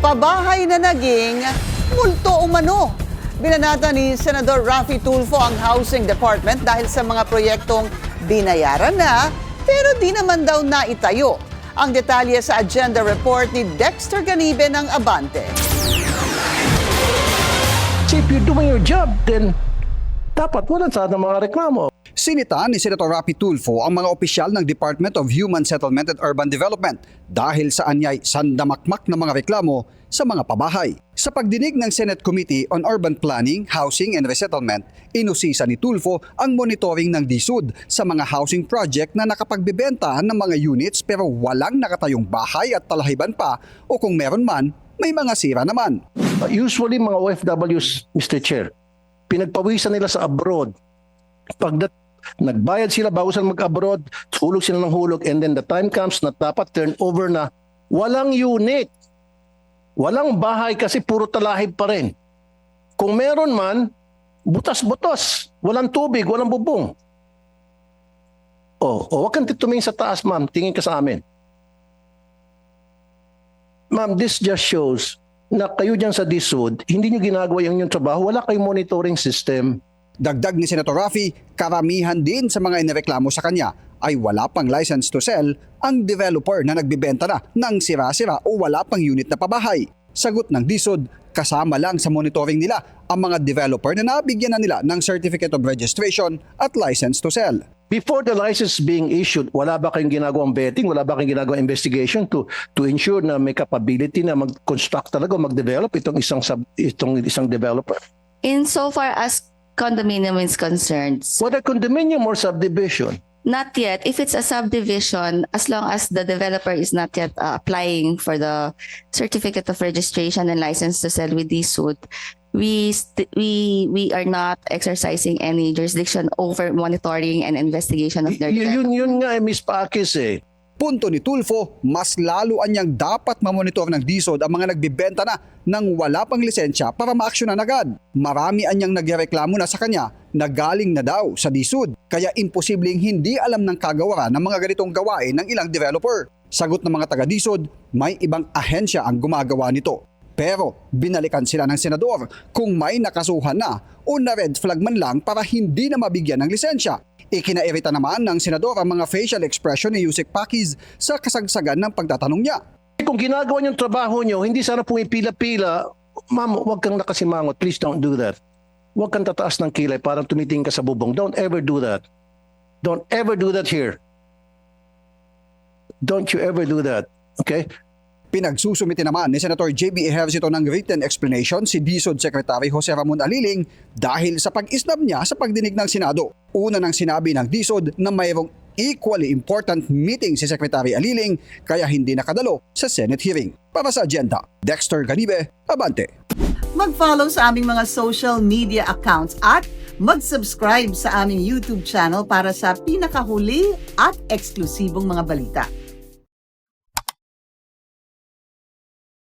pabahay na naging multo umano. Binanata ni Senador Raffy Tulfo ang Housing Department dahil sa mga proyektong binayaran na pero di naman daw naitayo. Ang detalye sa agenda report ni Dexter Ganibe ng Abante. So if you're doing your job, then dapat wala sana mga reklamo. Sinita ni Senator Raffy Tulfo ang mga opisyal ng Department of Human Settlement and Urban Development dahil sa anyay sandamakmak na mga reklamo sa mga pabahay. Sa pagdinig ng Senate Committee on Urban Planning, Housing and Resettlement, inusisa ni Tulfo ang monitoring ng DSUD sa mga housing project na nakapagbebenta ng mga units pero walang nakatayong bahay at talahiban pa o kung meron man, may mga sira naman. Usually mga OFWs, Mr. Chair, pinagpawisan nila sa abroad. Pag nagbayad sila bago sila mag-abroad, hulog sila ng hulog, and then the time comes na dapat turnover na walang unit. Walang bahay kasi puro talahib pa rin. Kung meron man, butas-butas. Walang tubig, walang bubong. Wag kang tumingin sa taas, ma'am. Tingin ka sa amin. Ma'am, this just shows na kayo dyan sa DSUD, hindi nyo ginagawa yung trabaho, wala kayong monitoring system. Dagdag ni Senator Raffy, karamihan din sa mga inireklamo sa kanya ay wala pang license to sell ang developer na nagbibenta na ng sira-sira o wala pang unit na pabahay. Sagot ng DSUD, kasama lang sa monitoring nila ang mga developer na nabigyan na nila ng Certificate of Registration at License to Sell. Before the license being issued, wala ba kayong ginagawang vetting? Wala ba kayong ginagawang investigation to ensure na may capability na mag-construct talaga o mag-develop itong isang developer? Insofar as condominium is concerned, Whether condominium or subdivision? not yet. If it's a subdivision, as long as the developer is not yet applying for the certificate of registration and license to sell with DSUD, we are not exercising any jurisdiction over monitoring and investigation of their development. Yun nga, Ms. Pakis eh. Punto ni Tulfo, mas lalo anyang dapat mamonitor ng DSUD ang mga nagbibenta na nang wala pang lisensya para maaksyonan agad. Marami anyang nagreklamo na sa kanya na galing na daw sa DSUD, kaya imposibleng hindi alam ng kagawaran ng mga ganitong gawain ng ilang developer. Sagot ng mga taga-DSUD, may ibang ahensya ang gumagawa nito. Pero binalikan sila ng senador kung may nakasuhan na o na-red flag man lang para hindi na mabigyan ng lisensya. Ikinairita naman ng senador ang mga facial expression ni Yusek Pakis sa kasagsagan ng pagtatanong niya. Kung ginagawa niyong trabaho niyo, hindi sana pumipila-pila. Ma'am, huwag kang nakasimangot. Please don't do that. Huwag kang tataas ng kilay parang tumitingin ka sa bubong. Don't ever do that. Don't ever do that here. Don't you ever do that. Okay? Pinagsusumiti naman ni Senator JB Ejercito ng written explanation si DSUD Secretary Jose Ramon Aliling dahil sa pag-isnab niya sa pagdinig ng Senado. Una nang sinabi ng DSUD na mayroong equally important meeting si Secretary Aliling kaya hindi nakadalo sa Senate hearing. Para sa agenda, Dexter Ganibe, Abante. Mag-follow sa aming mga social media accounts at mag-subscribe sa aming YouTube channel para sa pinakahuli at eksklusibong mga balita.